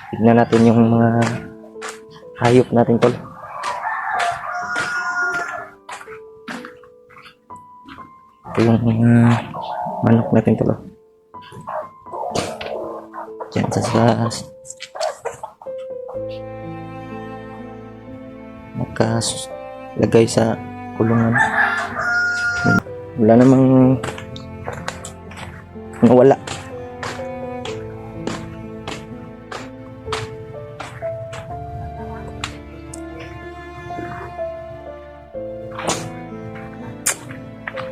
Tignan natin yung mga hayop natin, tol. Ito yung manok natin, tol. Diyan sa nakalagay sa kulungan. Wala namang nawala.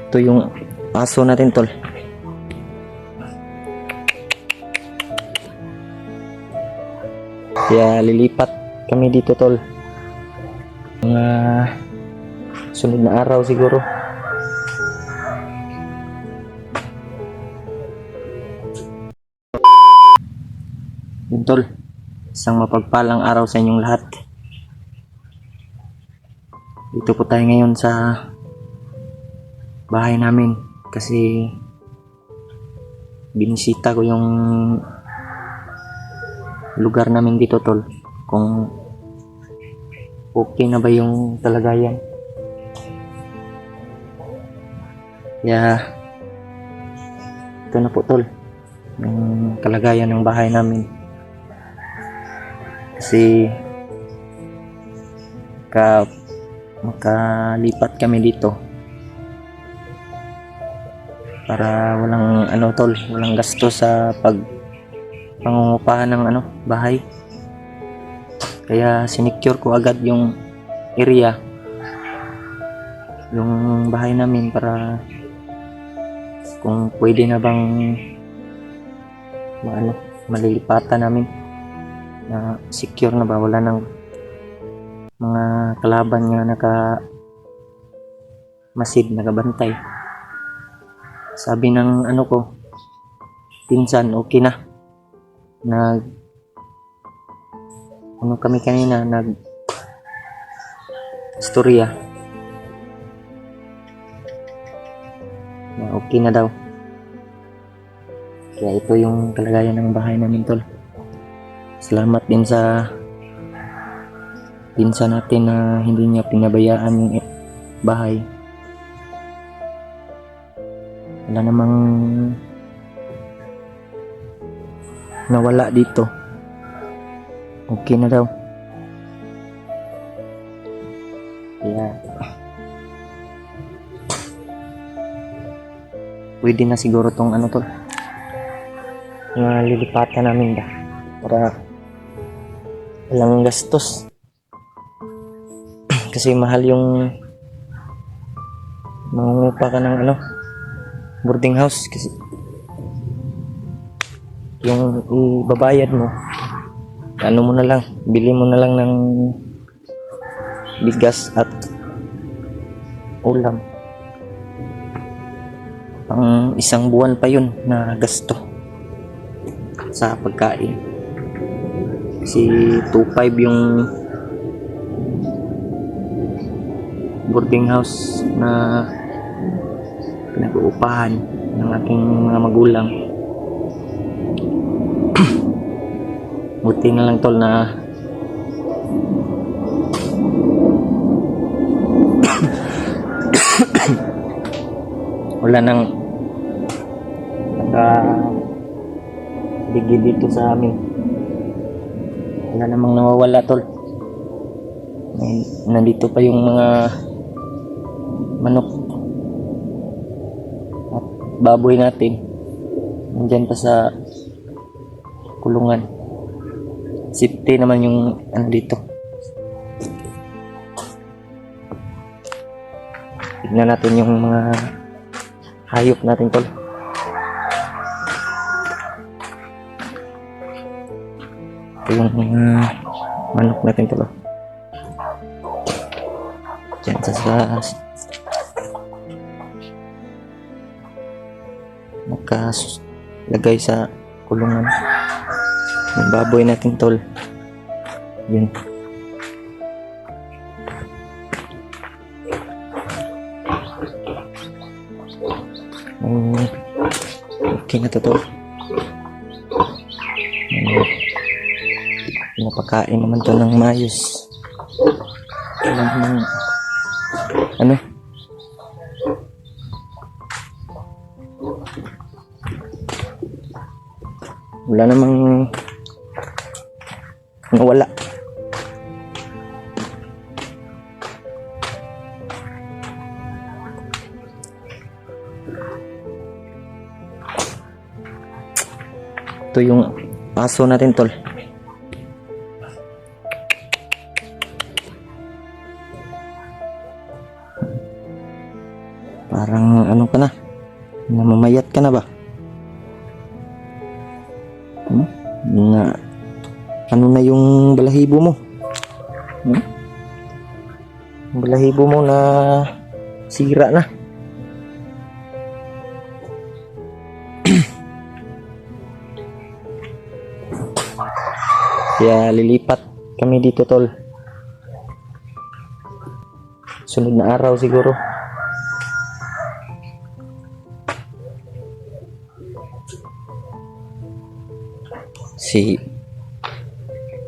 Ito yung aso natin, tol. Kaya lilipat kami dito, tol. Mga sunod na araw siguro. Yun, tol. Isang mapagpalang araw sa inyong lahat. Dito po tayo ngayon sa bahay namin kasi binisita ko yung lugar namin dito, tol, kung okay na ba yung kalagayan. Kaya ito na po, tol, yung kalagayan ng bahay namin. Kasi makalipat kami dito para walang tol, walang gasto sa pangungupahan ng bahay. Kaya sinecure ko agad yung area, yung bahay namin, para kung pwede na bang malilipatan namin, na secure na ba, wala nang mga kalaban nga masid, nakabantay. Sabi ng pinsan, okay na. Kami kanina, istorya na okay na daw. Kaya ito yung kalagayan ng bahay namin, tol. Salamat din sa pinsan natin na hindi niya pinabayaan yung bahay. Wala namang nawala dito. Okay na daw. Kaya pwede na siguro tong tol, lilipatan namin ba, para walang gastos. Kasi mahal yung mangungupa ka ng boarding house, kasi yung ibabayad mo, mo na lang, bili mo na lang ng bigas at ulam. Pang isang buwan pa yun na gasto sa pagkain. Kasi 2.5 yung boarding house na pinag-uupahan ng aking mga magulang. Buti na lang, tol, na wala nang bigay dito sa amin. Wala namang nawawala, tol. Nandito pa yung mga manok at baboy natin, nandyan pa sa kulungan. Safety naman yung dito. Tignan natin yung mga hayop natin, tol. Ito yung mga manok natin, tol. Diyan sa nakalagay sa kulungan. Yung baboy natin, tol. Yun. Okay na to, tol. Pinapakain naman to ng maayos. Wala namang ano, wala namang nawala. Ito yung aso natin, tol. Parang ano ka na? Namamayat ka na ba? Ano na yung balahibo mo? Yung balahibo mo na sira na. Kaya lilipat kami dito, tol. Sunod na araw siguro.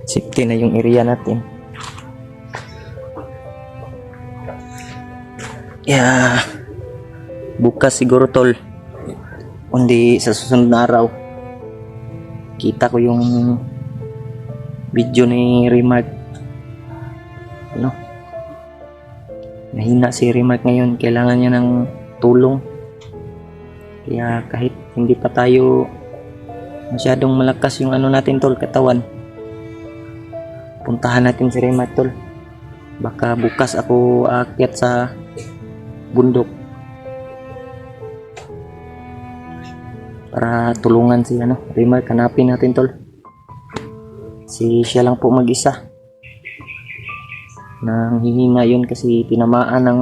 Safety na yung area natin. Yeah. Bukas siguro, tol. Kundi sa susunod na araw, kita ko yung video ni Remark. Ano? Mahina si Remark ngayon. Kailangan niya ng tulong. Kaya kahit hindi pa tayo masyadong malakas yung ano natin, tol, katawan, puntahan natin si Remark, tol. Baka bukas ako aakyat sa bundok para tulungan si Remark. Hanapin natin, tol. Siya lang po mag-isa. Nang hihinga yun kasi tinamaan ng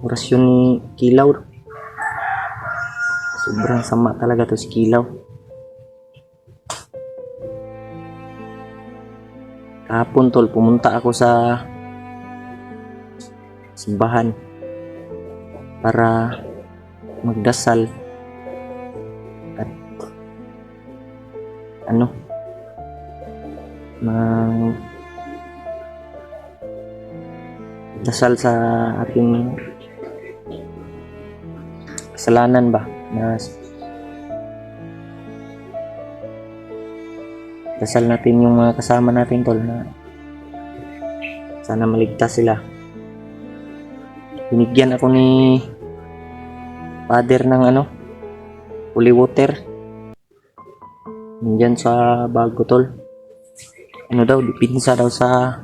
orasyon ni Kilaw. Sobrang sama talaga to si Kilaw. Kahapon, tol, pumunta ako sa simbahan para magdasal at dasal sa ating kasalanan ba, na dasal natin yung mga kasama natin, tol, na sana maligtas sila. Binigyan ako ni Father ng holy water nandyan sa bago, tol. Dipinsa daw sa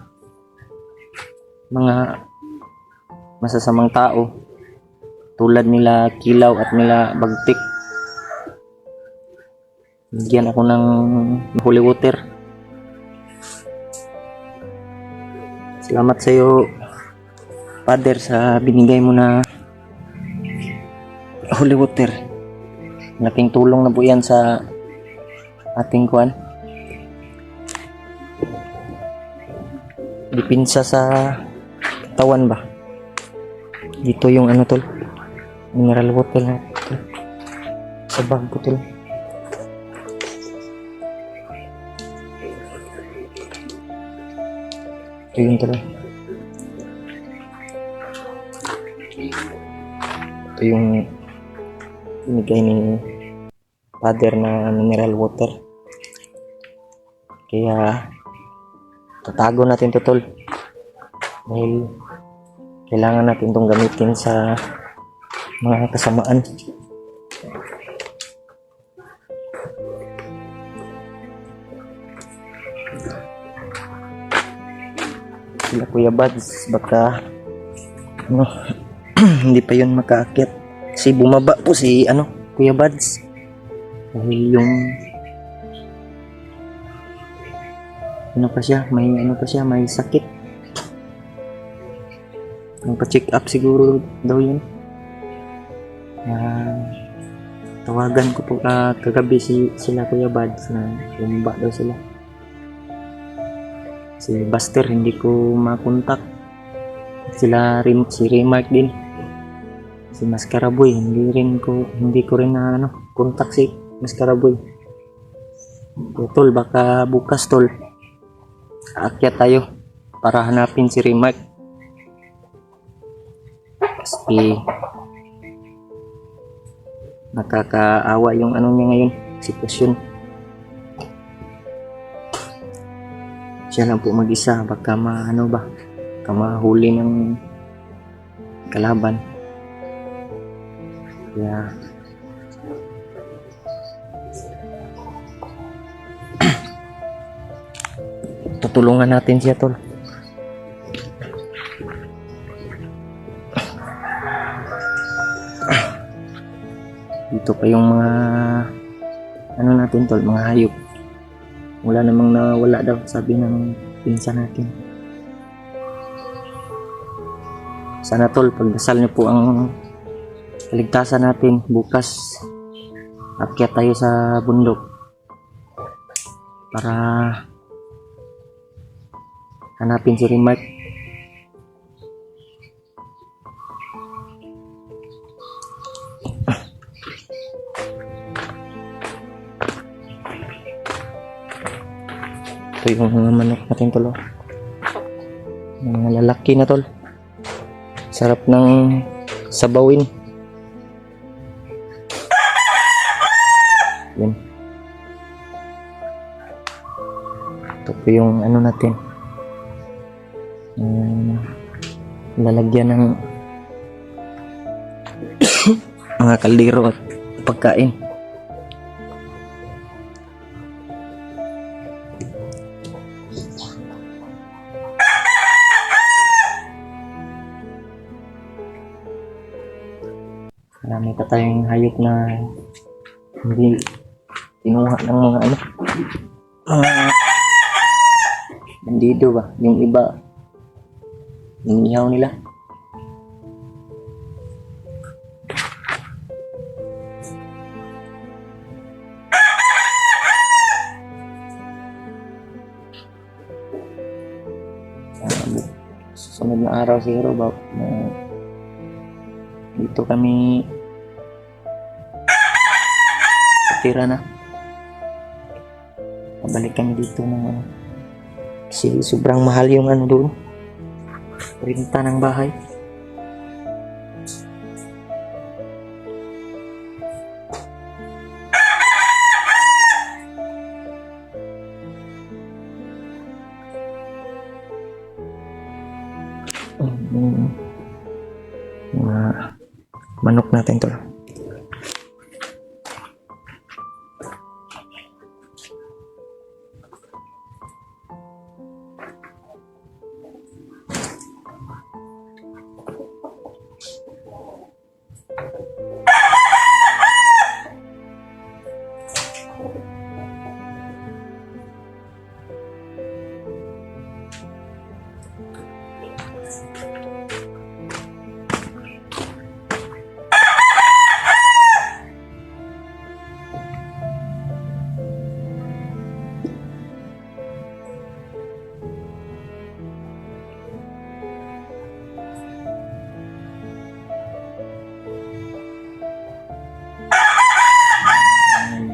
mga masasamang tao tulad nila Kilaw at nila Bagtik. Bigyan ako ng holy water. Salamat sa iyo, Father, sa binigay mo na holy water. Malaking tulong na po yan sa ating dipinsa sa tawan ba. Dito yung tol, mineral water na tol, sa bag ko, tol. Ito yung tol. Ito yung binigay ni Father na mineral water. Kaya tatago natin to, tol, dahil kailangan natin itong gamitin sa mga kasamaan. Sila Kuya Bads, baka hindi pa yun makaakyat kasi bumaba po si Kuya Bads dahil yung may sakit. Magpa-check up siguro daw yun. Tawagan ko po kagabi sila Kuya Bads na bumaba daw sila. Si Buster hindi ko makontak. Si Remark din. Si Mascaraboy hindi ko rin na kontak si Mascaraboy. Okay, tol, baka bukas tol, aakyat tayo para hanapin si Remark. Kasi nakakaawa yung ano niya ngayon, sitwasyon. Siya lang po mag-isa, baka baka mahuli ng kalaban. Kaya tutulungan natin siya tol. Dito pa yung mga ano natin tol, mga hayop. Wala namang nawala daw, sabi ng pinsan natin. Sana tol, pagdasal niyo po ang kaligtasan natin. Bukas akyat tayo sa bundok para hanapin si Remark. Ito yung mga manok natin tol. Mga lalaki na tol. Sarap ng sabawin. Yan. Ito po yung ano natin. Lalagyan ng mga kaldero at pagkain. Marami pa tayong hayop na hindi kinuha ng mga bandido ba? Yung iba, inihaw nila. Susunod na araw siguro ba dito kami tira na. Pabalik kami dito ng kasi sobrang mahal yung doon, renta ng bahay. Mga manok natin to.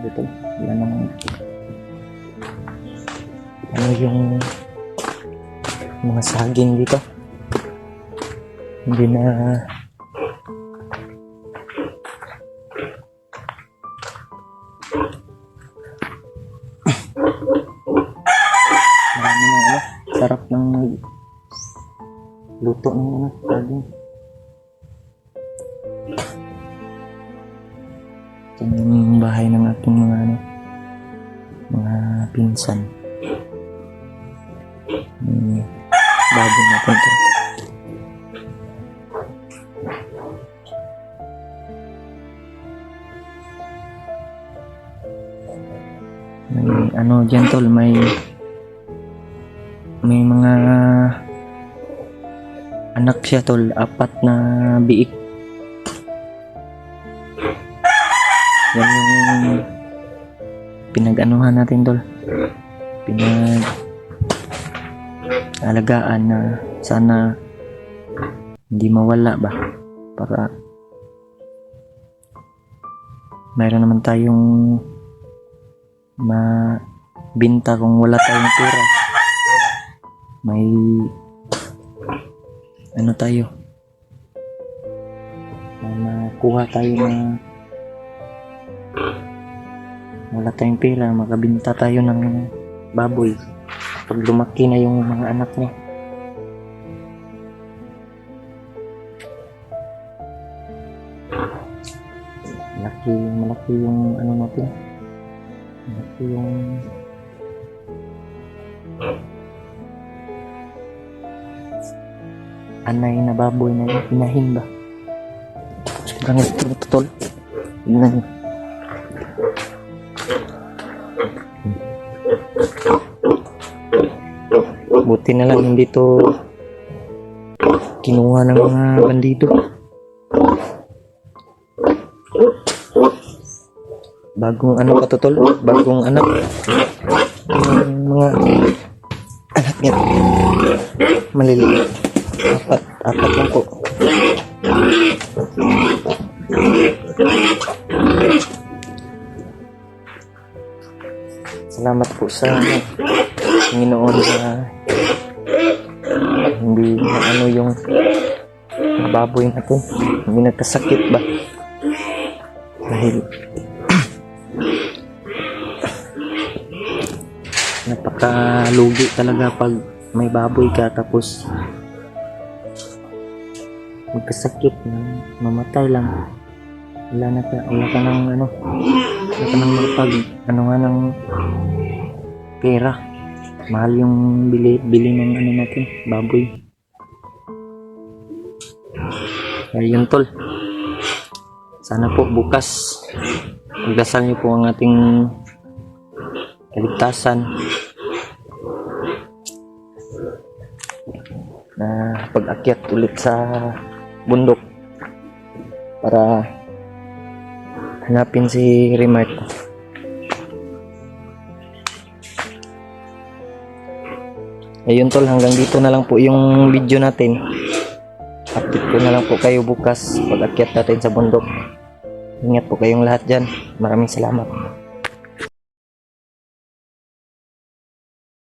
Dito, wala namang yung mga saging dito, hindi na marami ng sarap ng luto ng saging. Ito yung bahay ng aking mga pinsan. Bago natin ito. May dyan tol, may mga anak siya tol, 4 na biik. Yan yung pinag-anuhan natin tol, alagaan na sana hindi mawala ba, para mayroon naman tayong binta kung wala tayong pera. May ano tayo, may makuha tayo na wala tayong pera, makabinta tayo ng baboy pag lumaki na yung mga anak niya. Malaki yung ano natin, malaki yung anay na baboy na inahin ba. Sobrang ito tol. Tignan nyo. Buti na lang hindi to kinuha ng mga bandido. Bagong ano pa to tol? Bagong anak. Yung mga anak niya maliliit. Apat lang po. Salamat po sa Panginoon sa hindi na ano yung baboy natin, hindi nagkasakit ba dahil napakalugi talaga pag may baboy ka tapos magkasakit na mamatay lang. Wala ka ng ano, wala ka ng mapag ano nga ng pera. Mahal yung bili ng ano natin, baboy. Ayun tol, sana po bukas pagdasal niyo po ang ating kaligtasan na pag-akyat ulit sa bundok para hanapin si Remark. Ayun tol, hanggang dito na lang po yung video natin. Update ko na lang po kayo bukas pag-akyat natin sa bundok. Ingat po kayong lahat dyan. Maraming salamat.